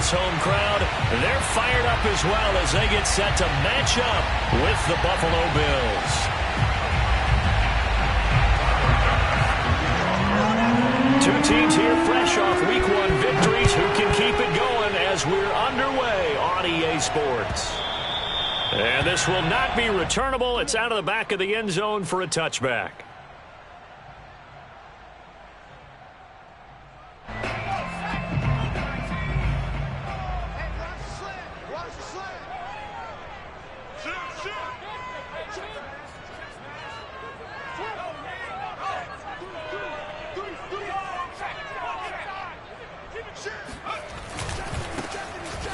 Bills home crowd, they're fired up as well as they get set to match up with the Buffalo Bills. Two teams here fresh off Week 1 victories who can keep it going as we're underway on EA Sports. And this will not be returnable. It's out of the back of the end zone for a touchback.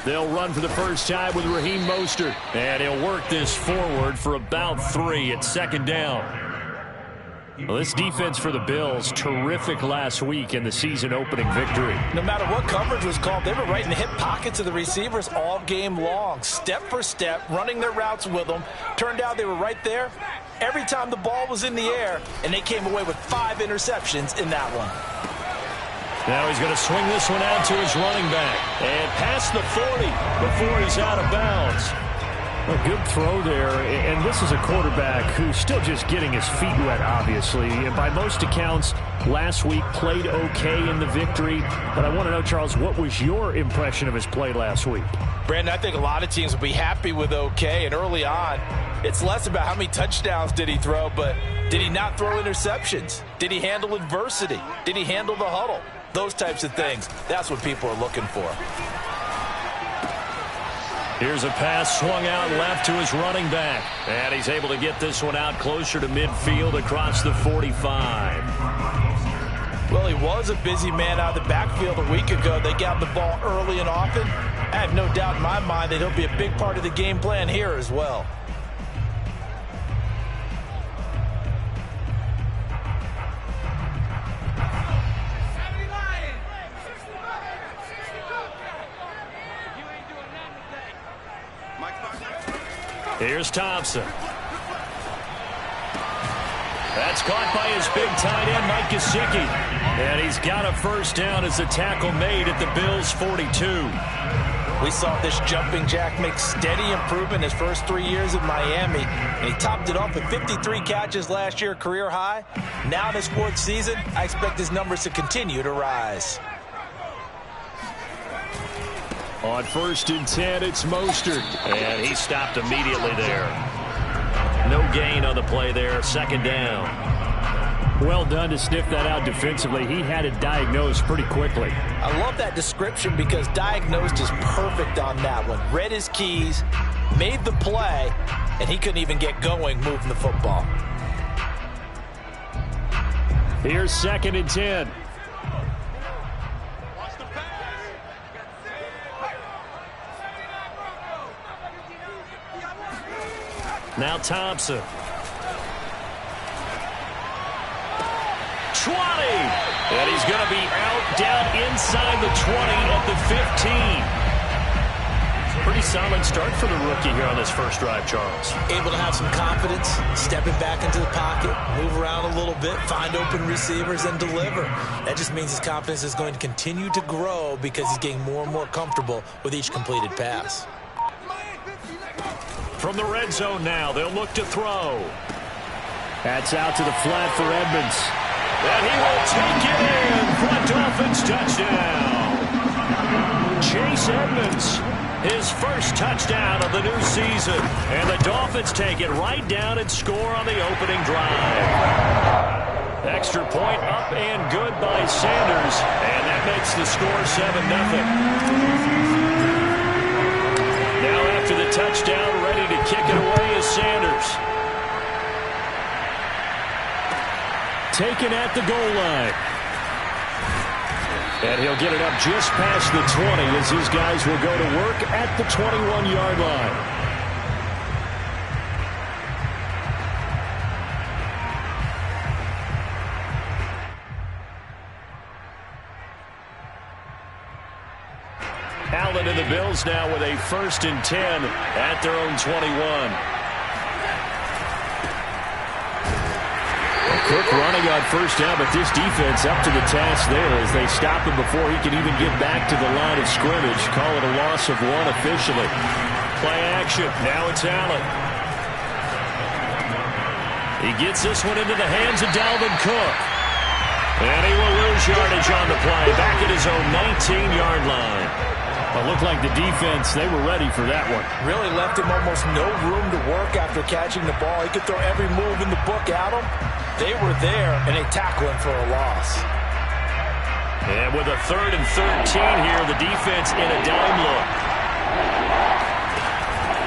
They'll run for the first time with Raheem Mostert. And he'll work this forward for about 3 at second down. Well, this defense for the Bills, terrific last week in the season-opening victory. No matter what coverage was called, they were right in the hip pockets of the receivers all game long. Step for step, running their routes with them. Turned out they were right there every time the ball was in the air, and they came away with 5 interceptions in that one. Now he's going to swing this one out to his running back. And past the 40 before he's out of bounds. A good throw there. And this is a quarterback who's still just getting his feet wet, obviously. And by most accounts, last week played okay in the victory. But I want to know, Charles, what was your impression of his play last week? Brandon, I think a lot of teams will be happy with okay. And early on, it's less about how many touchdowns did he throw, but did he not throw interceptions? Did he handle adversity? Did he handle the huddle? Those types of things, that's what people are looking for. Here's a pass swung out left to his running back. And he's able to get this one out closer to midfield across the 45. Well, he was a busy man out of the backfield a week ago. They got the ball early and often. I have no doubt in my mind that he'll be a big part of the game plan here as well. Here's Thompson. That's caught by his big tight end, Mike Gesicki. And he's got a first down as the tackle made at the Bills' 42. We saw this jumping jack make steady improvement his first 3 years in Miami. And he topped it off with 53 catches last year, career high. Now in his 4th season, I expect his numbers to continue to rise. On 1st and 10, it's Mostert. And he stopped immediately there. No gain on the play there. Second down. Well done to sniff that out defensively. He had it diagnosed pretty quickly. I love that description because diagnosed is perfect on that one. Read his keys, made the play, and he couldn't even get going moving the football. Here's 2nd and 10. Now Thompson. 20. And he's going to be out down inside the 20 at the 15. Pretty solid start for the rookie here on this first drive, Charles. Able to have some confidence, stepping back into the pocket, move around a little bit, find open receivers, and deliver. That just means his confidence is going to continue to grow because he's getting more and more comfortable with each completed pass. From the red zone now, they'll look to throw. That's out to the flat for Edmonds. And he will take it in for a Dolphins touchdown. Chase Edmonds, his first touchdown of the new season. And the Dolphins take it right down and score on the opening drive. Extra point up and good by Sanders. And that makes the score 7-0. Now after the touchdown, ready to kick it away is Sanders. Taken at the goal line. And he'll get it up just past the 20 as his guys will go to work at the 21-yard line. Allen and the Bills now with a 1st and 10 at their own 21. Cook running on first down, but this defense up to the task there as they stop him before he can even get back to the line of scrimmage. Call it a loss of 1 officially. Play action. Now it's Allen. He gets this one into the hands of Dalvin Cook. And he will lose yardage on the play. Back at his own 19-yard line. It looked like the defense, they were ready for that one. Really left him almost no room to work after catching the ball. He could throw every move in the book at him. They were there, and they tackle him for a loss. And with a 3rd and 13 here, the defense in a dime look.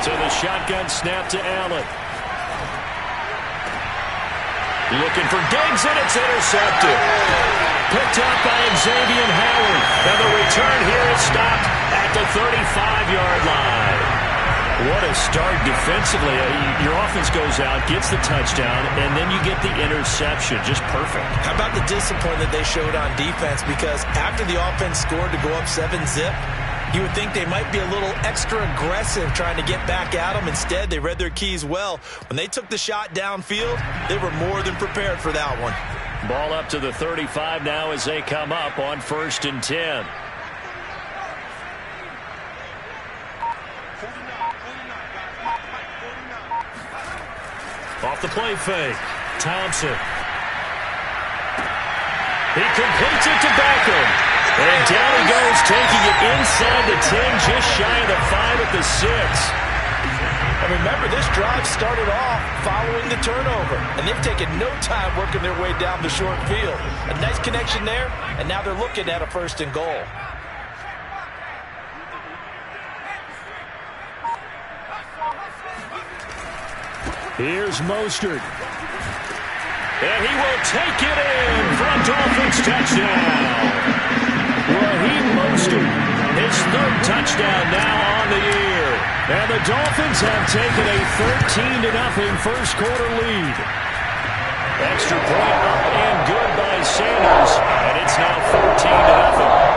To the shotgun snap to Allen. Looking for Diggs, and it's intercepted. Picked up by Xavier Howard. And the return here is stopped at the 35-yard line. What a start defensively. Your offense goes out, gets the touchdown, and then you get the interception. Just perfect. How about the discipline that they showed on defense? Because after the offense scored to go up 7-zip, you would think they might be a little extra aggressive trying to get back at them. Instead, they read their keys well. When they took the shot downfield, they were more than prepared for that one. Ball up to the 35 now as they come up on 1st and 10. Off the play fake. Thompson. He completes it to Beckham. And down he goes, taking it inside the 10, just shy of the 5 at the 6. And remember, this drive started off following the turnover. And they've taken no time working their way down the short field. A nice connection there, and now they're looking at a 1st and goal. Here's Mostert. And he will take it in for a Dolphins touchdown. Raheem Mostert, his 3rd touchdown now on the year. And the Dolphins have taken a 13-0 first quarter lead. Extra point up and good by Sanders. And it's now 14-0.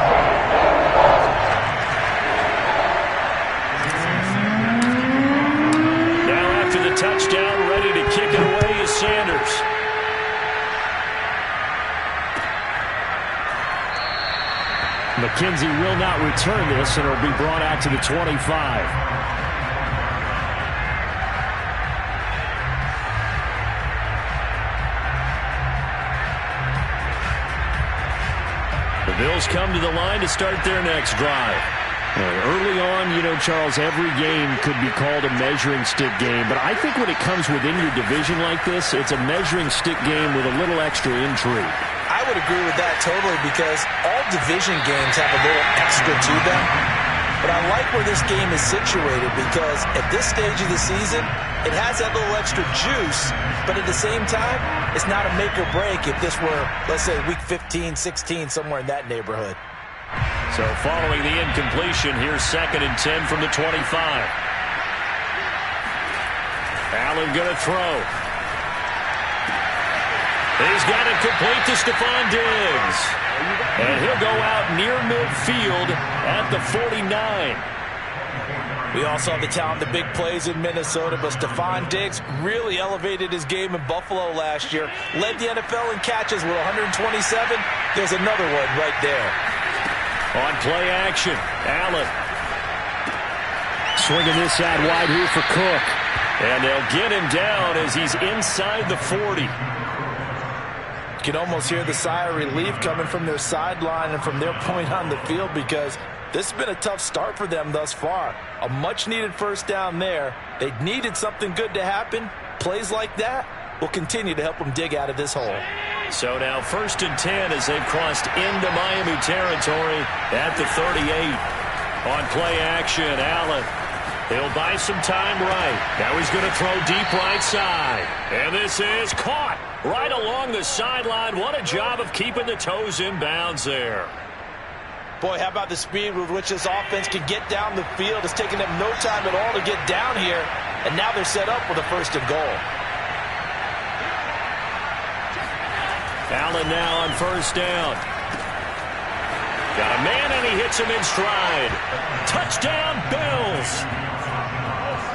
Touchdown, ready to kick it away is Sanders. McKenzie will not return this, and it'll be brought out to the 25. The Bills come to the line to start their next drive. Early on, you know, Charles, every game could be called a measuring stick game. But I think when it comes within your division like this, it's a measuring stick game with a little extra intrigue. I would agree with that totally because all division games have a little extra to them. But I like where this game is situated because at this stage of the season, it has that little extra juice. But at the same time, it's not a make or break if this were, let's say, week 15, 16, somewhere in that neighborhood. So following the incompletion, here's 2nd and 10 from the 25. Allen going to throw. He's got it complete to Stephon Diggs. And he'll go out near midfield at the 49. We also have the talent, the big plays in Minnesota, but Stephon Diggs really elevated his game in Buffalo last year. Led the NFL in catches with 127. There's another one right there. On play action, Allen. Swinging this out wide here for Cook. And they'll get him down as he's inside the 40. You can almost hear the sigh of relief coming from their sideline and from their point on the field because this has been a tough start for them thus far. A much-needed 1st down there. They needed something good to happen. Plays like that will continue to help them dig out of this hole. So now 1st and 10 as they've crossed into Miami territory at the 38. On play action, Allen. He'll buy some time right. Now he's going to throw deep right side. And this is caught right along the sideline. What a job of keeping the toes in bounds there. Boy, how about the speed with which this offense can get down the field. It's taken them no time at all to get down here. And now they're set up with a 1st and goal. Allen now on 1st down. Got a man and he hits him in stride. Touchdown, Bills.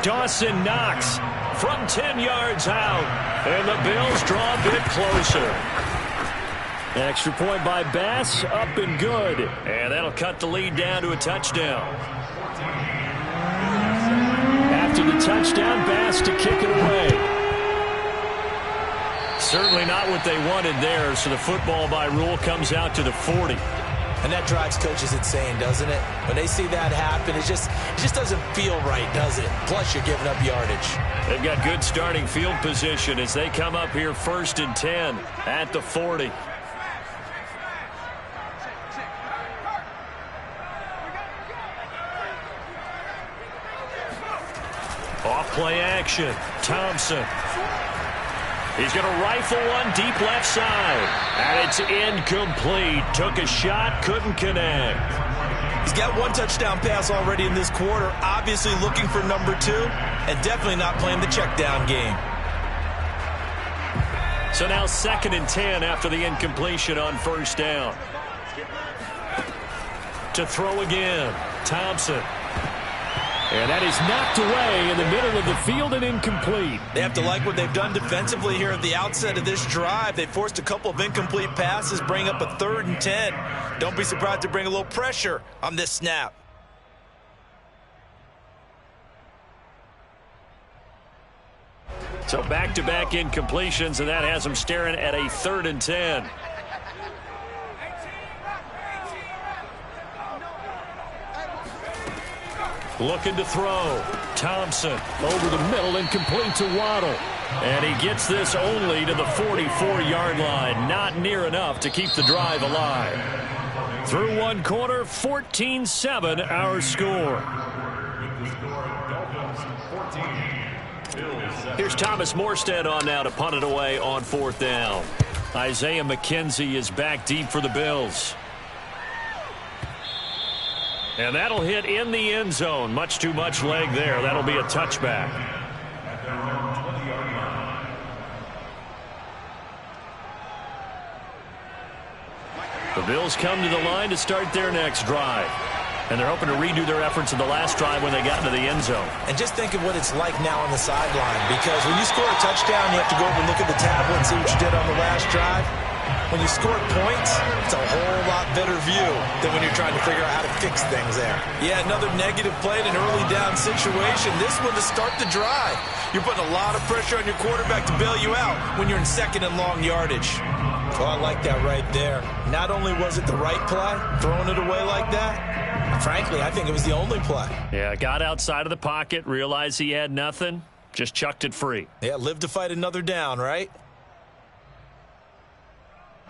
Dawson Knox from 10 yards out. And the Bills draw a bit closer. Extra point by Bass, up and good. And that'll cut the lead down to a touchdown. After the touchdown, Bass to kick it away. Certainly not what they wanted there, so the football by rule comes out to the 40. And that drives coaches insane, doesn't it? When they see that happen, it just doesn't feel right, does it? Plus, you're giving up yardage. They've got good starting field position as they come up here 1st and 10 at the 40. Off play action. Thompson. He's going to rifle one deep left side. And it's incomplete. Took a shot, couldn't connect. He's got one touchdown pass already in this quarter. Obviously looking for number 2. And definitely not playing the check down game. So now 2nd and 10 after the incompletion on 1st down. To throw again. Thompson. And that is knocked away in the middle of the field and incomplete. They have to like what they've done defensively here at the outset of this drive. They forced a couple of incomplete passes, bring up a 3rd and 10. Don't be surprised to bring a little pressure on this snap. So back-to-back incompletions, and that has them staring at a 3rd and 10. Looking to throw. Thompson. Over the middle and complete to Waddle. And he gets this only to the 44-yard line. Not near enough to keep the drive alive. Through one quarter, 14-7 our score. Here's Thomas Morstead on now to punt it away on 4th down. Isaiah McKenzie is back deep for the Bills. And that'll hit in the end zone. Much too much leg there. That'll be a touchback. The Bills come to the line to start their next drive. And they're hoping to redo their efforts in the last drive when they got into the end zone. And just think of what it's like now on the sideline. Because when you score a touchdown, you have to go over and look at the tablet and see what you did on the last drive. When you score points, it's a whole lot better view than when you're trying to figure out how to fix things there. Yeah, another negative play in an early down situation. This one to start the drive. You're putting a lot of pressure on your quarterback to bail you out when you're in 2nd and long yardage. Oh, I like that right there. Not only was it the right play, throwing it away like that, frankly, I think it was the only play. Yeah, got outside of the pocket, realized he had nothing, just chucked it free. Yeah, live to fight another down, right?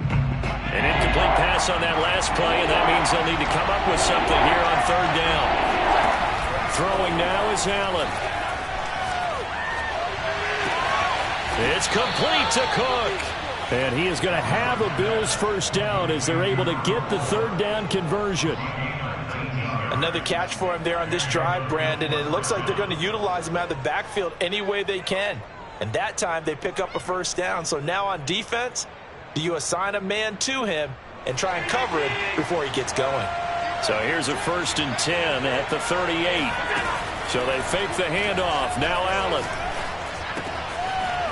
An incomplete pass on that last play, and that means they'll need to come up with something here on 3rd down. Throwing now is Allen. It's complete to Cook. And he is going to have a Bills 1st down as they're able to get the 3rd down conversion. Another catch for him there on this drive, Brandon, and it looks like they're going to utilize him out of the backfield any way they can. And that time they pick up a 1st down. So now on defense, do you assign a man to him and try and cover him before he gets going? So here's a 1st and 10 at the 38. So they fake the handoff. Now Allen.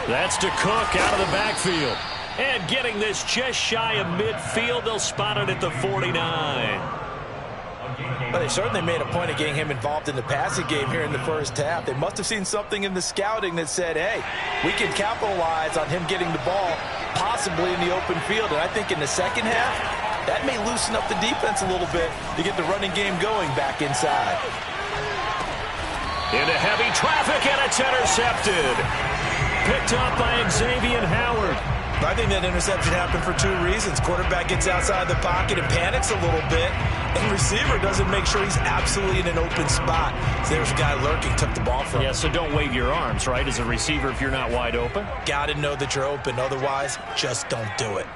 That's to Cook out of the backfield. And getting this just shy of midfield, they'll spot it at the 49. Well, they certainly made a point of getting him involved in the passing game here in the 1st half. They must have seen something in the scouting that said, hey, we can capitalize on him getting the ball possibly in the open field. And I think in the 2nd half, that may loosen up the defense a little bit to get the running game going back inside. Into heavy traffic, and it's intercepted. Picked up by Xavier Howard. I think that interception happened for 2 reasons. Quarterback gets outside the pocket and panics a little bit, and receiver doesn't make sure he's absolutely in an open spot. So there's a guy lurking, took the ball from him. Yeah, so don't wave your arms, right, as a receiver if you're not wide open. Got to know that you're open. Otherwise, just don't do it.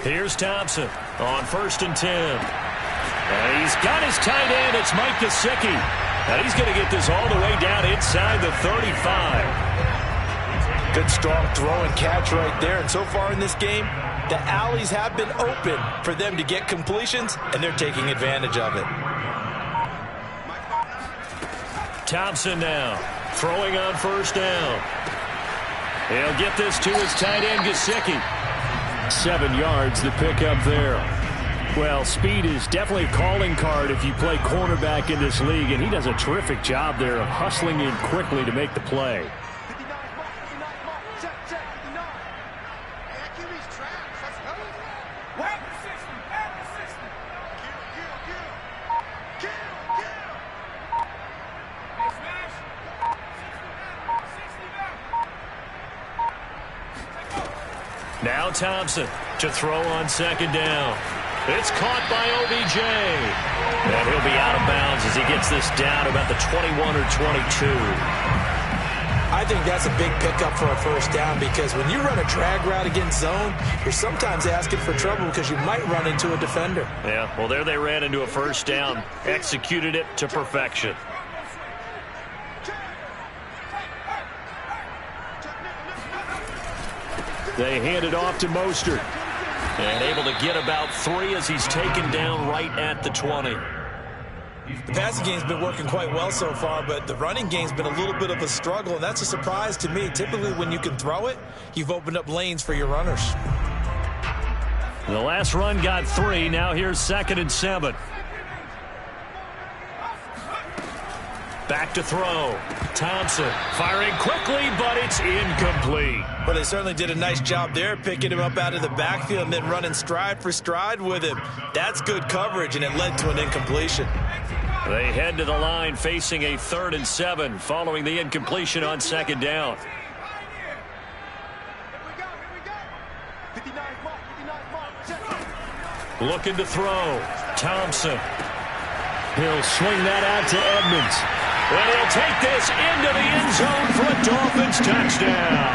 Here's Thompson on 1st and 10. And he's got his tight end. It's Mike Gesicki. And he's going to get this all the way down inside the 35. Good, strong throw and catch right there. And so far in this game, the alleys have been open for them to get completions, and they're taking advantage of it. Thompson now, throwing on first down. He'll get this to his tight end, Gesicki. 7 yards, the pickup there. Well, speed is definitely a calling card if you play cornerback in this league, and he does a terrific job there of hustling in quickly to make the play. Now Thompson to throw on second down. It's caught by OBJ. And he'll be out of bounds as he gets this down about the 21 or 22. I think that's a big pickup for a first down because when you run a drag route against zone, you're sometimes asking for trouble because you might run into a defender. Yeah, well, there they ran into a first down. Executed it to perfection. They hand it off to Mostert. And able to get about 3 as he's taken down right at the 20. The passing game's been working quite well so far, but the running game's been a little bit of a struggle, and that's a surprise to me. Typically, when you can throw it, you've opened up lanes for your runners. The last run got 3. Now here's 2nd and 7. Back to throw. Thompson firing quickly, but it's incomplete. But they certainly did a nice job there, picking him up out of the backfield and then running stride for stride with him. That's good coverage, and it led to an incompletion. They head to the line facing a 3rd and 7 following the incompletion on 2nd down. Looking to throw. Thompson. He'll swing that out to Edmonds. And he'll take this into the end zone for a Dolphins touchdown.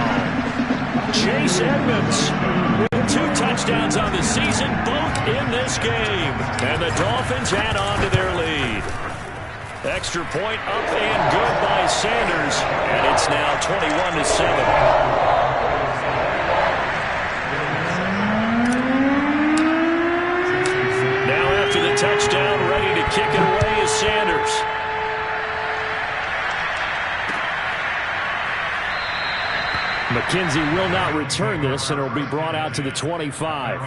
Chase Edmonds with 2 touchdowns on the season, both in this game. And the Dolphins add on to their lead. Extra point up and good by Sanders. And it's now 21-7. Touchdown, ready to kick it away is Sanders. McKenzie will not return this, and it will be brought out to the 25.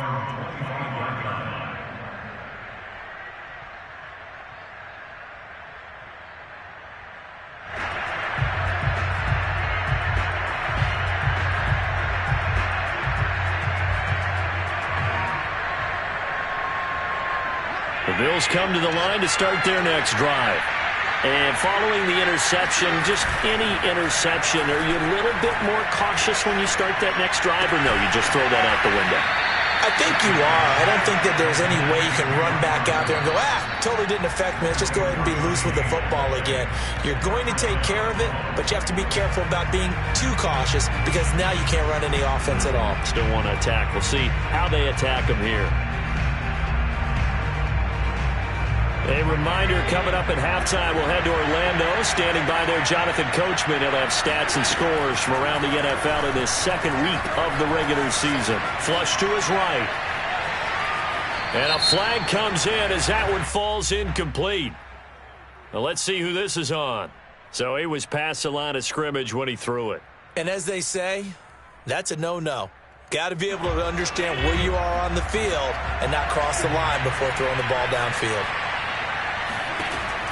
The Bills come to the line to start their next drive. And following the interception, just any interception, are you a little bit more cautious when you start that next drive, or no, you just throw that out the window? I think you are. I don't think that there's any way you can run back out there and go, totally didn't affect me. Let's just go ahead and be loose with the football again. You're going to take care of it, but you have to be careful about being too cautious because now you can't run any offense at all. Still want to attack. We'll see how they attack them here. A reminder, coming up at halftime, we'll head to Orlando. Standing by there, Jonathan Coachman. He'll have stats and scores from around the NFL in this 2nd week of the regular season. Flush to his right. And a flag comes in as that one falls incomplete. Now let's see who this is on. So he was past the line of scrimmage when he threw it. And as they say, that's a no-no. Got to be able to understand where you are on the field and not cross the line before throwing the ball downfield.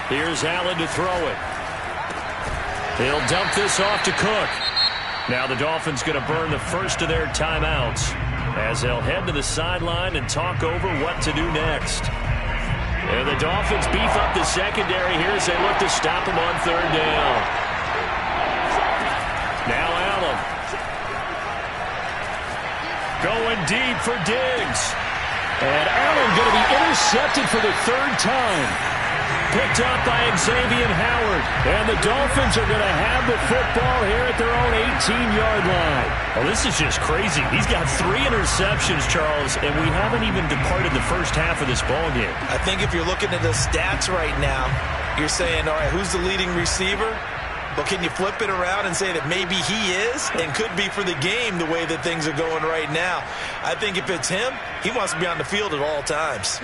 Here's Allen to throw it. He'll dump this off to Cook. Now the Dolphins going to burn the first of their timeouts as they'll head to the sideline and talk over what to do next. And the Dolphins beef up the secondary here as they look to stop him on 3rd down. Now Allen. Going deep for Diggs. And Allen going to be intercepted for the 3rd time. Picked up by Xavier Howard. And the Dolphins are going to have the football here at their own 18-yard line. Well, this is just crazy. He's got 3 interceptions, Charles, and we haven't even departed the first half of this ballgame. I think if you're looking at the stats right now, you're saying, all right, who's the leading receiver? Well, can you flip it around and say that maybe he is and could be for the game the way that things are going right now? I think if it's him, he wants to be on the field at all times.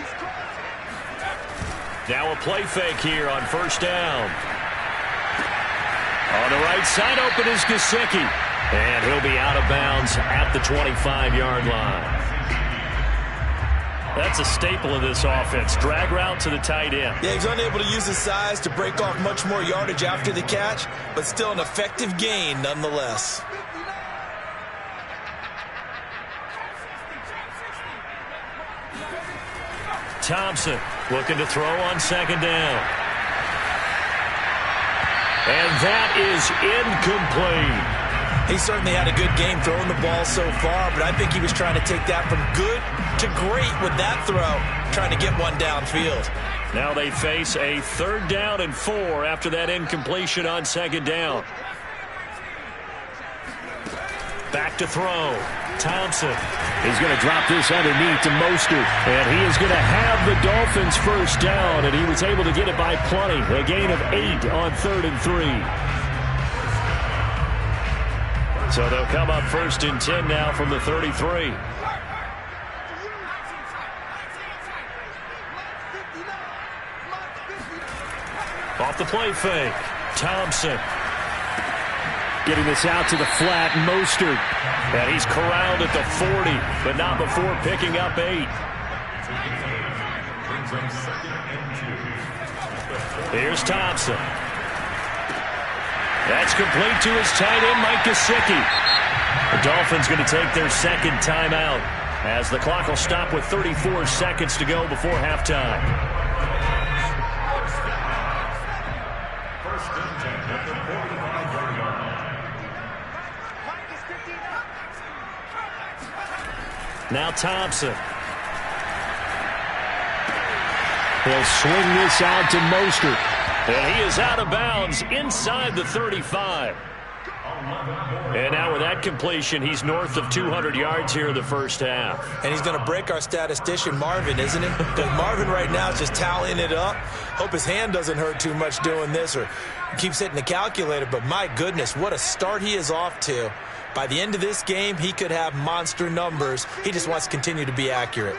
Now a play fake here on first down. On the right side, open is Gesicki. And he'll be out of bounds at the 25-yard line. That's a staple of this offense. Drag route to the tight end. Yeah, he's unable to use his size to break off much more yardage after the catch, but still an effective gain nonetheless. Thompson looking to throw on second down. And that is incomplete. He certainly had a good game throwing the ball so far, but I think he was trying to take that from good to great with that throw, trying to get one downfield. Now they face a 3rd down and 4 after that incompletion on second down. Back to throw. Thompson. He's going to drop this underneath to Mostert. And he is going to have the Dolphins first down, and he was able to get it by plenty. A gain of 8 on 3rd and 3. So they'll come up 1st and 10 now from the 33. Off the play fake. Thompson. Getting this out to the flat, Mostert. And he's corralled at the 40, but not before picking up 8. Here's Thompson. That's complete to his tight end, Mike Gesicki. The Dolphins going to take their 2nd timeout as the clock will stop with 34 seconds to go before halftime. Now Thompson. He'll swing this out to Mostert. And he is out of bounds inside the 35. And now with that completion, he's north of 200 yards here in the first half. And he's going to break our statistician, Marvin, isn't he? Because Marvin right now is just tallying it up. Hope his hand doesn't hurt too much doing this or keeps hitting the calculator. But my goodness, what a start he is off to. By the end of this game, he could have monster numbers. He just wants to continue to be accurate.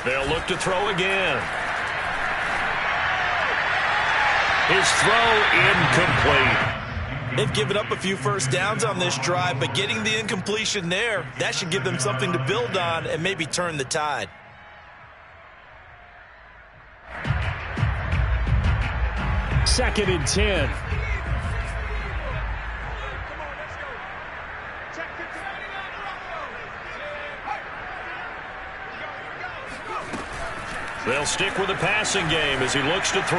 They'll look to throw again. His throw incomplete. They've given up a few first downs on this drive, but getting the incompletion there, that should give them something to build on and maybe turn the tide. Second and 10. They'll stick with the passing game as he looks to throw.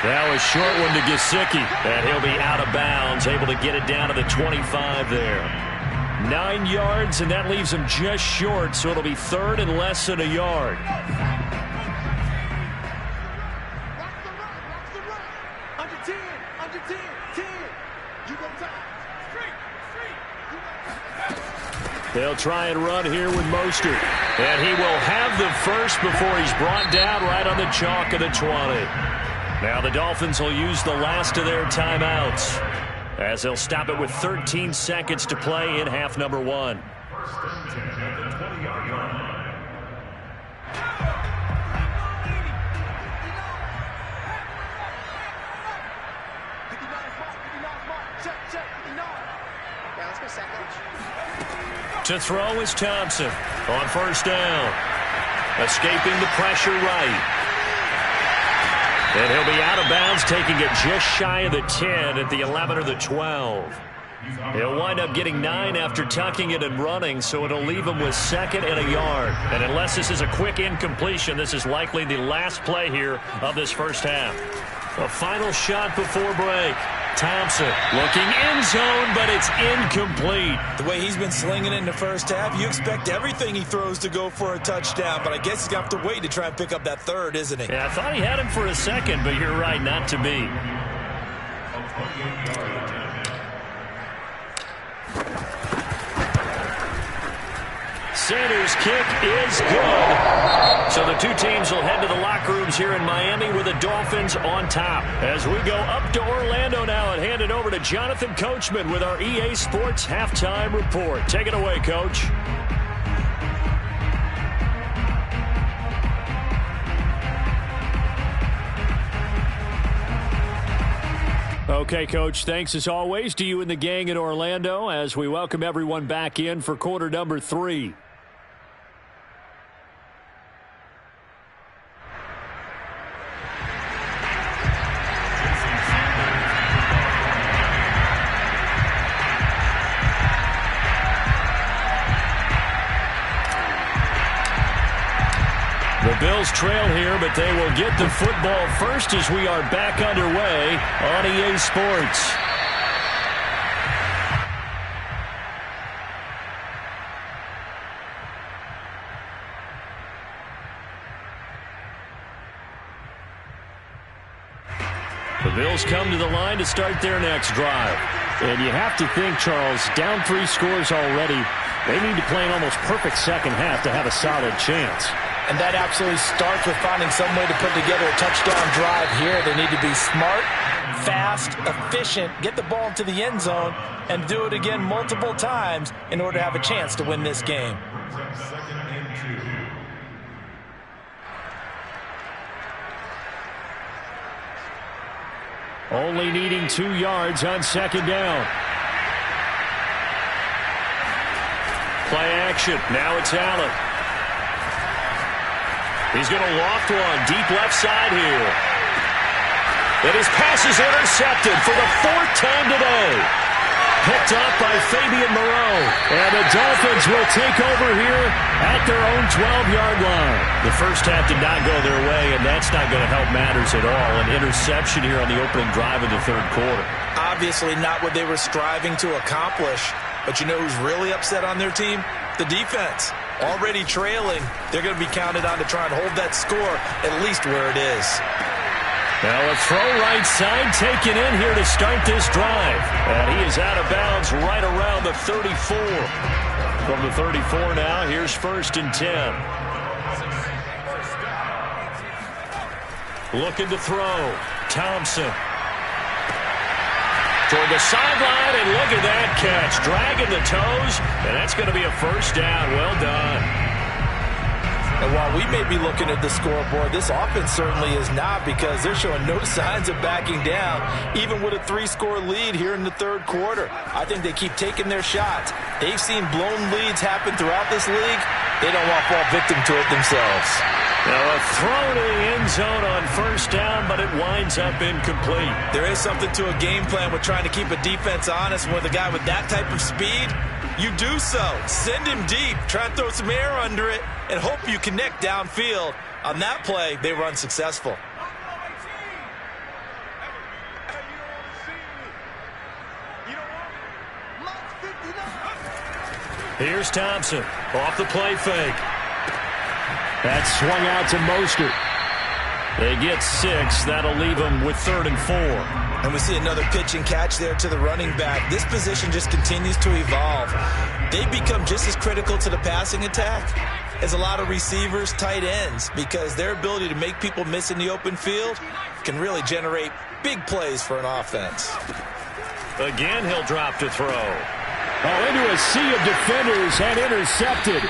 Now a short one to Gesicki. And he'll be out of bounds, able to get it down to the 25 there. 9 yards, and that leaves him just short, so it'll be 3rd and less than a yard. They'll try and run here with Mostert. And he will have the first before he's brought down right on the chalk of the 20. Now the Dolphins will use the last of their timeouts as they'll stop it with 13 seconds to play in half number 1. To throw is Thompson on first down. Escaping the pressure right. And he'll be out of bounds, taking it just shy of the 10 at the 11 or the 12. He'll wind up getting 9 after tucking it and running, so it'll leave him with 2nd and a yard. And unless this is a quick incompletion, this is likely the last play here of this first half. A final shot before break. Thompson looking end zone, but it's incomplete. The way he's been slinging in the first half, you expect everything he throws to go for a touchdown, but I guess he's going to have to wait to try and pick up that 3rd, isn't he? Yeah, I thought he had him for a second, but you're right, not to be. Sanders' kick is good. So the two teams will head to the locker rooms here in Miami with the Dolphins on top. As we go up to Orlando now and hand it over to Jonathan Coachman with our EA Sports Halftime Report. Take it away, Coach. Okay, Coach, thanks as always to you and the gang in Orlando as we welcome everyone back in for quarter number 3. The Bills trail here, but they will get the football first as we are back underway on EA Sports. The Bills come to the line to start their next drive. And you have to think, Charles, down 3 scores already. They need to play an almost perfect second half to have a solid chance. And that absolutely starts with finding some way to put together a touchdown drive here. They need to be smart, fast, efficient, get the ball into the end zone, and do it again multiple times in order to have a chance to win this game. Only needing 2 yards on second down. Play action. Now it's Allen. He's going to loft one deep left side here. And his pass is intercepted for the 4th time today. Picked off by Fabian Moreau. And the Dolphins will take over here at their own 12-yard line. The first half did not go their way, and that's not going to help matters at all. An interception here on the opening drive of the third quarter. Obviously not what they were striving to accomplish. But you know who's really upset on their team? The defense. Already trailing, they're going to be counted on to try and hold that score at least where it is. Now a throw right side taken in here to start this drive. And he is out of bounds right around the 34. From the 34 now, here's 1st and 10. Looking to throw. Thompson. Toward the sideline, and look at that catch. Dragging the toes, and that's going to be a first down. Well done. And while we may be looking at the scoreboard, this offense certainly is not, because they're showing no signs of backing down, even with a 3-score lead here in the third quarter. I think they keep taking their shots. They've seen blown leads happen throughout this league. They don't want to fall victim to it themselves. Now a throw to the end zone on first down, but it winds up incomplete. There is something to a game plan with trying to keep a defense honest. With a guy with that type of speed, you do so. Send him deep, try and throw some air under it, and hope you connect downfield. On that play, they were unsuccessful. Here's Thompson off the play fake. That's swung out to Mostert. They get 6. That'll leave them with 3rd and 4. And we see another pitch and catch there to the running back. This position just continues to evolve. They become just as critical to the passing attack as a lot of receivers, tight ends, because their ability to make people miss in the open field can really generate big plays for an offense. Again, he'll drop to throw. Into a sea of defenders and intercepted.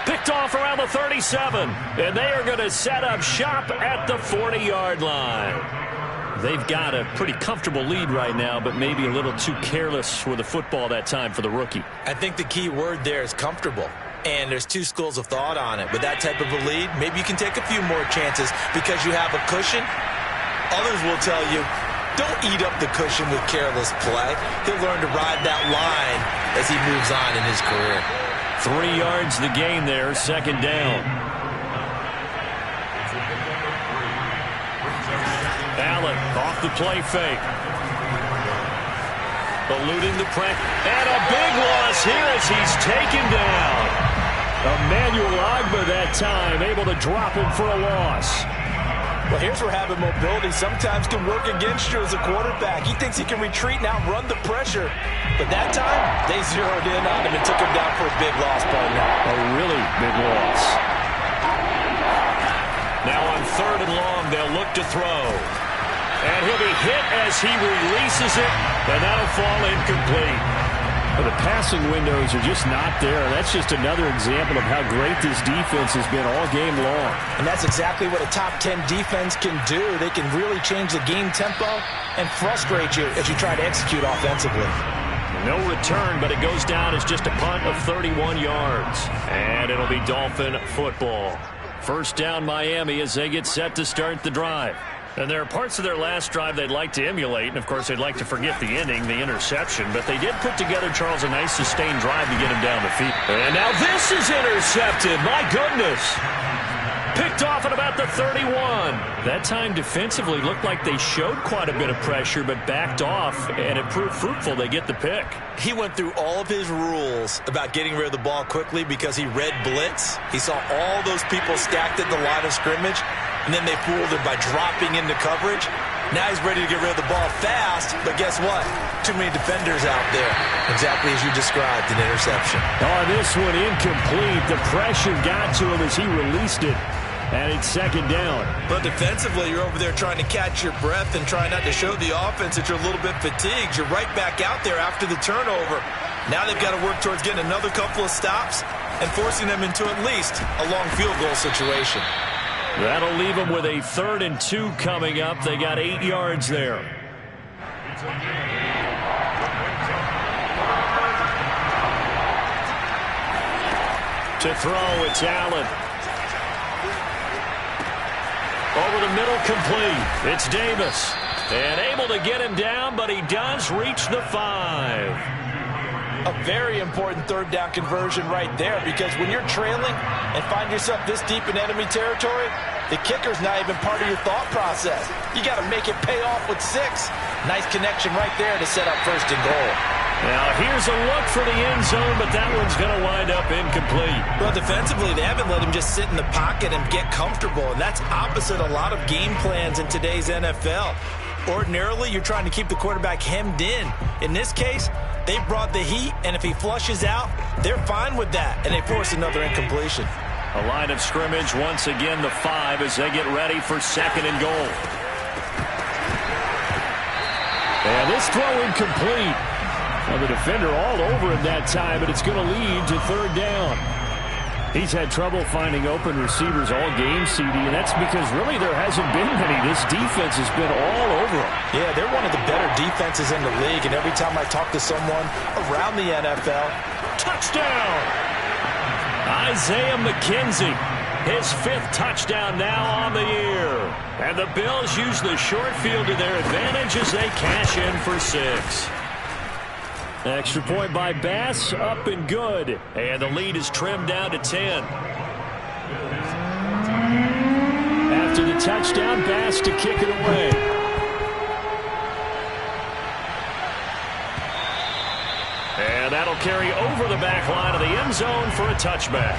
Picked off around the 37, and they are going to set up shop at the 40-yard line. They've got a pretty comfortable lead right now, but maybe a little too careless with the football that time for the rookie. I think the key word there is comfortable. And there's 2 schools of thought on it. With that type of a lead, maybe you can take a few more chances because you have a cushion. Others will tell you, don't eat up the cushion with careless play. He'll learn to ride that line as he moves on in his career. 3 yards the gain there, second down. Allen off the play fake. Eluding the pressure. And a big loss here as he's taken down. Emmanuel Ogbah that time able to drop him for a loss. Well, here's where having mobility sometimes can work against you as a quarterback. He thinks he can retreat and outrun the pressure. But that time, they zeroed in on him and took him down for a big loss, partner. A 3rd and long. They'll look to throw. And he'll be hit as he releases it, and that'll fall incomplete. Well, the passing windows are just not there. That's just another example of how great this defense has been all game long. And that's exactly what a top 10 defense can do. They can really change the game tempo and frustrate you as you try to execute offensively. No return, but it goes down as just a punt of 31 yards. And it'll be Dolphin football. First down Miami as they get set to start the drive. And there are parts of their last drive they'd like to emulate, and of course they'd like to forget the ending, the interception. But they did put together, Charles, a nice sustained drive to get him down the field. And now this is intercepted. My goodness. Picked off at about the 31. That time defensively looked like they showed quite a bit of pressure, but backed off, and it proved fruitful. They get the pick. He went through all of his rules about getting rid of the ball quickly because he read blitz. He saw all those people stacked at the line of scrimmage, and then they fooled him by dropping into coverage. Now he's ready to get rid of the ball fast, but guess what? Too many defenders out there. Exactly as you described, an interception. Oh, this one incomplete. The pressure got to him as he released it. And it's second down. But defensively, you're over there trying to catch your breath and try not to show the offense that you're a little bit fatigued. You're right back out there after the turnover. Now they've got to work towards getting another couple of stops and forcing them into at least a long field goal situation. That'll leave them with a 3rd and 2 coming up. They got 8 yards there. To throw, it's Allen. Over the middle, complete. It's Davis. And able to get him down, but he does reach the 5. A very important 3rd down conversion right there, because when you're trailing and find yourself this deep in enemy territory, the kicker's not even part of your thought process. You got to make it pay off with 6. Nice connection right there to set up 1st and goal. Now here's a look for the end zone, but that one's going to wind up incomplete. Well, defensively, they haven't let him just sit in the pocket and get comfortable, and that's opposite a lot of game plans in today's NFL. Ordinarily, you're trying to keep the quarterback hemmed in. In this case, they brought the heat, and if he flushes out, they're fine with that, and they force another incompletion. A line of scrimmage, once again the 5 as they get ready for 2nd and goal. And this throw incomplete. Well, the defender all over him that time, but it's going to lead to 3rd down. He's had trouble finding open receivers all game, CD, and that's because really there hasn't been many. This defense has been all over him. Yeah, they're one of the better defenses in the league, and every time I talk to someone around the NFL, touchdown! Isaiah McKenzie, his 5th touchdown now on the year. And the Bills use the short field to their advantage as they cash in for 6. Extra point by Bass, up and good. And the lead is trimmed down to 10. After the touchdown, Bass to kick it away. And that'll carry over the back line of the end zone for a touchback.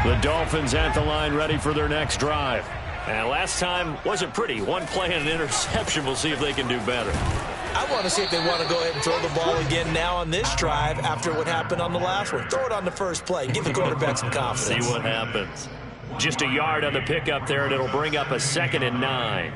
The Dolphins at the line ready for their next drive. And last time wasn't pretty. One play and an interception. We'll see if they can do better. I want to see if they want to go ahead and throw the ball again now on this drive after what happened on the last one. Throw it on the first play. Give the quarterback some confidence. See what happens. Just a yard on the pickup there, and it'll bring up a 2nd and 9.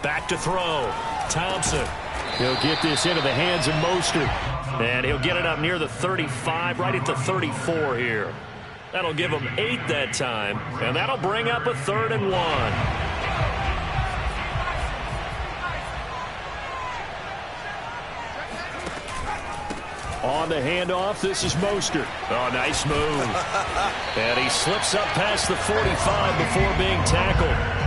Back to throw. Thompson. He'll get this into the hands of Mostert. And he'll get it up near the 35, right at the 34 here. That'll give him 8 that time. And that'll bring up a 3rd and 1. On the handoff, this is Mostert. Oh, nice move. And he slips up past the 45 before being tackled.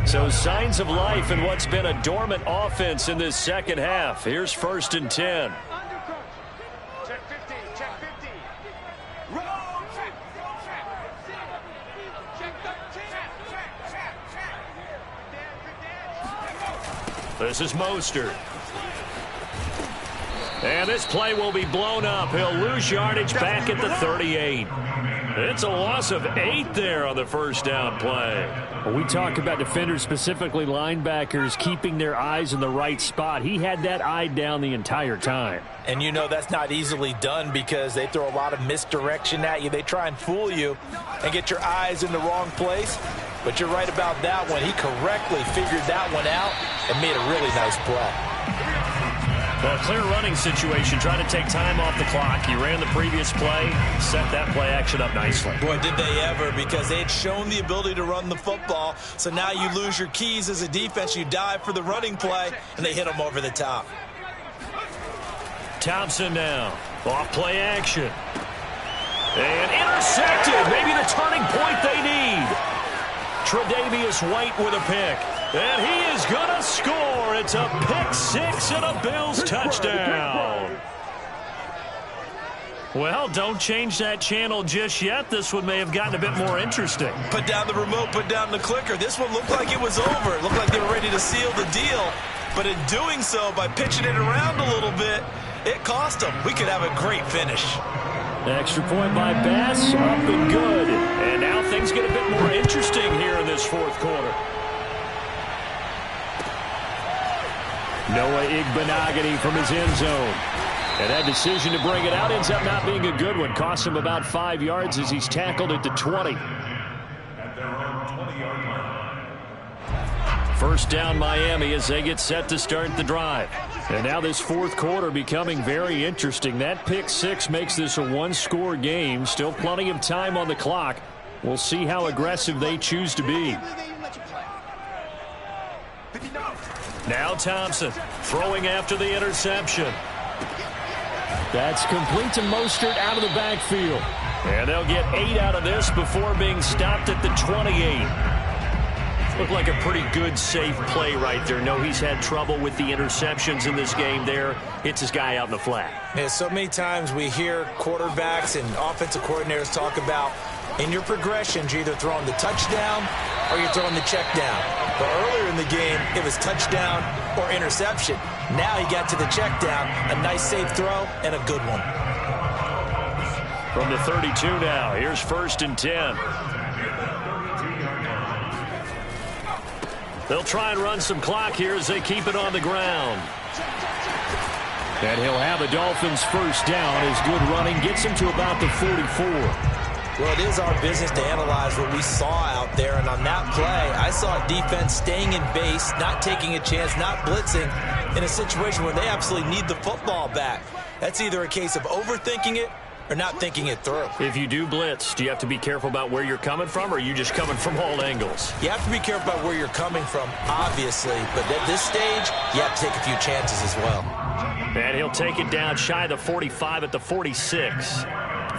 So signs of life in what's been a dormant offense in this second half. Here's 1st and 10. Check 50, check 50. This is Mostert. And this play will be blown up. He'll lose yardage back at the 38. It's a loss of 8 there on the first down play. Well, we talk about defenders, specifically linebackers, keeping their eyes in the right spot. He had that eye down the entire time. And you know that's not easily done because they throw a lot of misdirection at you. They try and fool you and get your eyes in the wrong place. But you're right about that one. He correctly figured that one out and made a really nice play. Well, a clear running situation, trying to take time off the clock. He ran the previous play, set that play action up nicely. Boy, did they ever, because they had shown the ability to run the football. So now you lose your keys as a defense. You dive for the running play, and they hit them over the top. Thompson now, off play action. And intercepted, maybe the turning point they need. Tre'Davious White with a pick. And he is going to score. It's a pick six and a Bills touchdown. Well, don't change that channel just yet. This one may have gotten a bit more interesting. Put down the remote, put down the clicker. This one looked like it was over. It looked like they were ready to seal the deal. But in doing so, by pitching it around a little bit, it cost them. We could have a great finish. Extra point by Bass, up and good. And now things get a bit more interesting here in this fourth quarter. Noah Igbenogany from his end zone. And that decision to bring it out ends up not being a good one. Costs him about 5 yards as he's tackled at the 20. First down Miami as they get set to start the drive. And now this fourth quarter becoming very interesting. That pick six makes this a one-score game. Still plenty of time on the clock. We'll see how aggressive they choose to be. Now Thompson throwing after the interception. That's complete to Mostert out of the backfield. And they'll get 8 out of this before being stopped at the 28. Looked like a pretty good, safe play right there. No, he's had trouble with the interceptions in this game there. Hits his guy out in the flat. Yeah, so many times we hear quarterbacks and offensive coordinators talk about in your progressions, you're either throwing the touchdown or you're throwing the check down. But earlier in the game, it was touchdown or interception. Now he got to the check down, a nice safe throw, and a good one. From the 32 now, here's 1st and 10. They'll try and run some clock here as they keep it on the ground. And he'll have a Dolphins first down as good running gets him to about the 44. Well, it is our business to analyze what we saw out there, and on that play, I saw defense staying in base, not taking a chance, not blitzing, in a situation where they absolutely need the football back. That's either a case of overthinking it or not thinking it through. If you do blitz, do you have to be careful about where you're coming from, or are you just coming from all angles? You have to be careful about where you're coming from, obviously, but at this stage, you have to take a few chances as well. And he'll take it down shy of the 45 at the 46.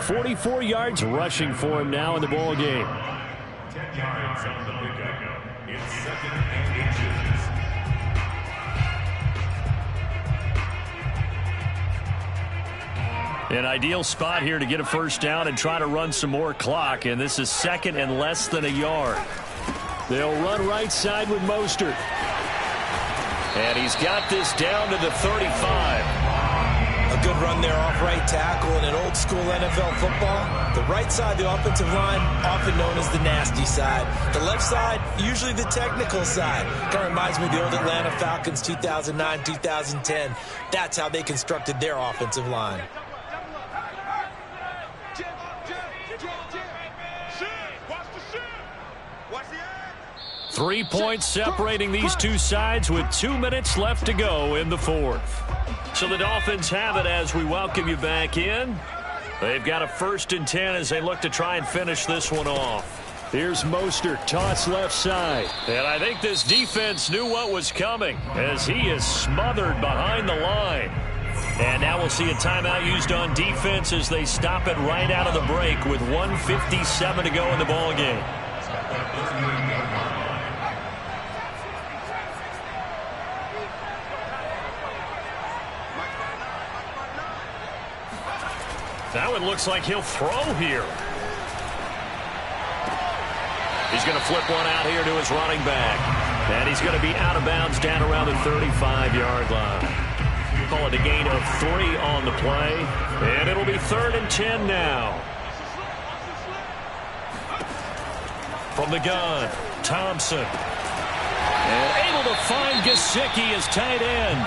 44 yards rushing for him now in the ball game. 10 yards on the pickup. It's 2nd and inches. An ideal spot here to get a first down and try to run some more clock, and this is 2nd and less than a yard. They'll run right side with Mostert. And he's got this down to the 35. A good run there off right tackle in an old school NFL football. The right side, the offensive line, often known as the nasty side. The left side, usually the technical side. Kind of reminds me of the old Atlanta Falcons 2009, 2010. That's how they constructed their offensive line. 3 points separating these two sides with 2 minutes left to go in the fourth. So the Dolphins have it as we welcome you back in. They've got a 1st and 10 as they look to try and finish this one off. Here's Mostert, toss left side. And I think this defense knew what was coming as he is smothered behind the line. And now we'll see a timeout used on defense as they stop it right out of the break with 1:57 to go in the ball game. Now it looks like he'll throw here. He's going to flip one out here to his running back. And he's going to be out of bounds down around the 35-yard line. Call it a gain of 3 on the play. And it'll be 3rd and 10 now. From the gun, Thompson. And able to find Gesicki as tight end.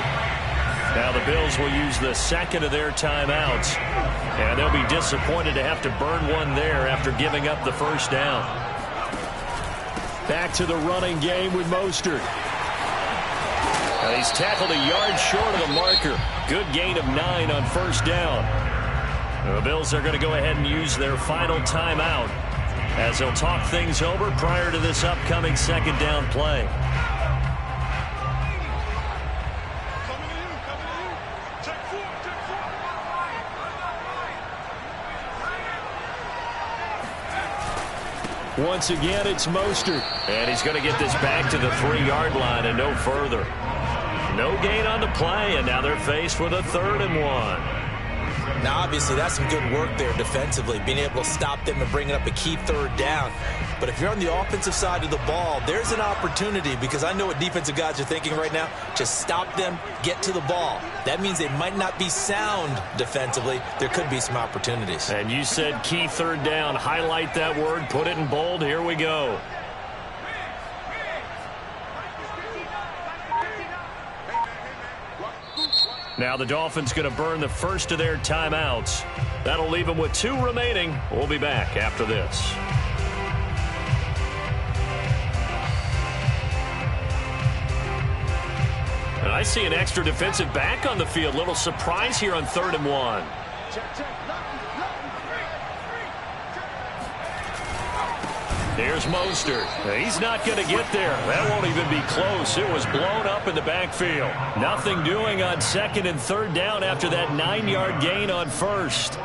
Now the Bills will use the second of their timeouts. And they'll be disappointed to have to burn one there after giving up the first down. Back to the running game with Mostert. He's tackled a yard short of the marker. Good gain of 9 on first down. The Bills are going to go ahead and use their final timeout as they'll talk things over prior to this upcoming second down play. Once again, it's Mostert. And he's going to get this back to the 3-yard line and no further. No gain on the play, and now they're faced with a 3rd and 1. Now, obviously, that's some good work there defensively, being able to stop them and bringing up a key 3rd down. But if you're on the offensive side of the ball, there's an opportunity, because I know what defensive guys are thinking right now. Just stop them, get to the ball. That means they might not be sound defensively. There could be some opportunities. And you said key 3rd down. Highlight that word, put it in bold. Here we go. Now the Dolphins going to burn the first of their timeouts. That'll leave them with 2 remaining. We'll be back after this. And I see an extra defensive back on the field. Little surprise here on 3rd and 1. Here's Mostert. He's not going to get there. That won't even be close. It was blown up in the backfield. Nothing doing on 2nd and 3rd down after that 9-yard gain on 1st.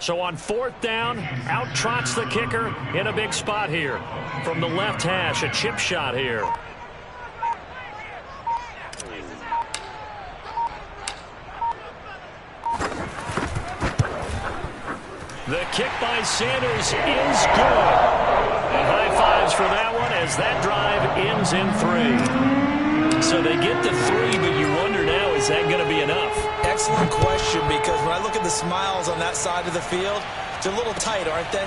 So on 4th down, out trots the kicker in a big spot here. From the left hash, a chip shot here. The kick by Sanders is good. And high fives for that one as that drive ends in 3. So they get the 3, but you wonder now, is that going to be enough? Excellent question, because when I look at the smiles on that side of the field, they're a little tight, aren't they?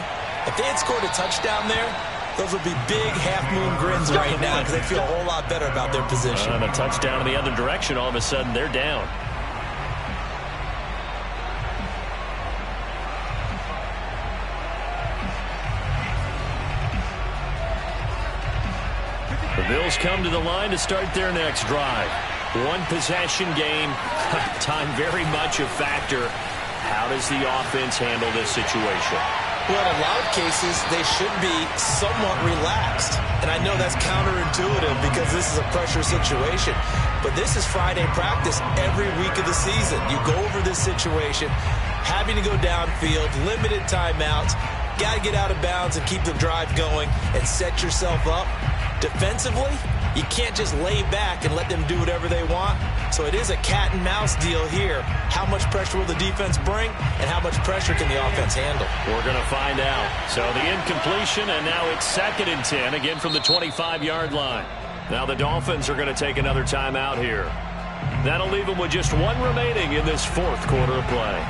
If they had scored a touchdown there, those would be big half-moon grins right now because they feel a whole lot better about their position. And a touchdown in the other direction, all of a sudden they're down. The Bills come to the line to start their next drive. 1 possession game. Time very much a factor. How does the offense handle this situation? Well, in a lot of cases, they should be somewhat relaxed. And I know that's counterintuitive because this is a pressure situation. But this is Friday practice every week of the season. You go over this situation, having to go downfield, limited timeouts, got to get out of bounds and keep the drive going and set yourself up. Defensively, you can't just lay back and let them do whatever they want. So it is a cat and mouse deal here. How much pressure will the defense bring, and how much pressure can the offense handle? We're going to find out. So the incompletion, and now it's 2nd and 10, again from the 25-yard line. Now the Dolphins are going to take another timeout here. That'll leave them with just 1 remaining in this 4th quarter of play.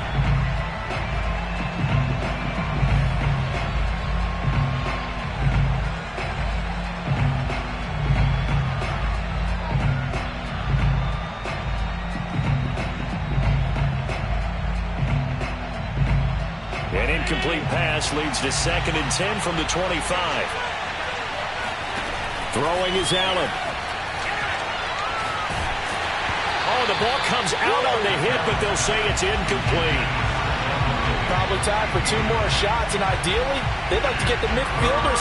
An incomplete pass leads to 2nd and 10 from the 25. Throwing is Allen. Oh, the ball comes out on the hit, but they'll say it's incomplete. Probably time for 2 more shots, and ideally, they'd like to get the midfielder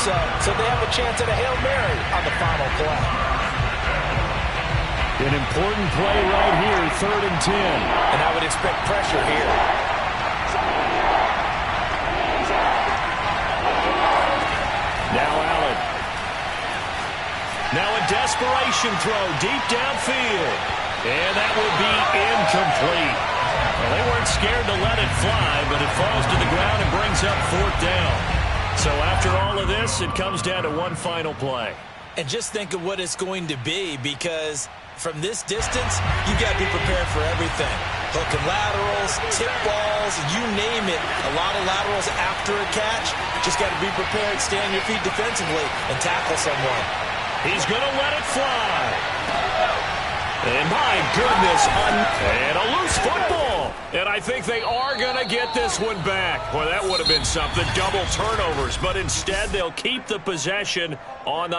so they have a chance at a Hail Mary on the final play. An important play right here, 3rd and 10. And I would expect pressure here. Now Allen. Now a desperation throw deep downfield. And that would be incomplete. Well, they weren't scared to let it fly, but it falls to the ground and brings up 4th down. So after all of this, it comes down to one final play. And just think of what it's going to be, because from this distance, you've got to be prepared for everything. Hook and laterals, tip balls, you name it. A lot of laterals after a catch. Just got to be prepared, stay on your feet defensively, and tackle someone. He's going to let it fly. And my goodness, and a loose football. And I think they are going to get this one back. Boy, that would have been something. Double turnovers, but instead they'll keep the possession on the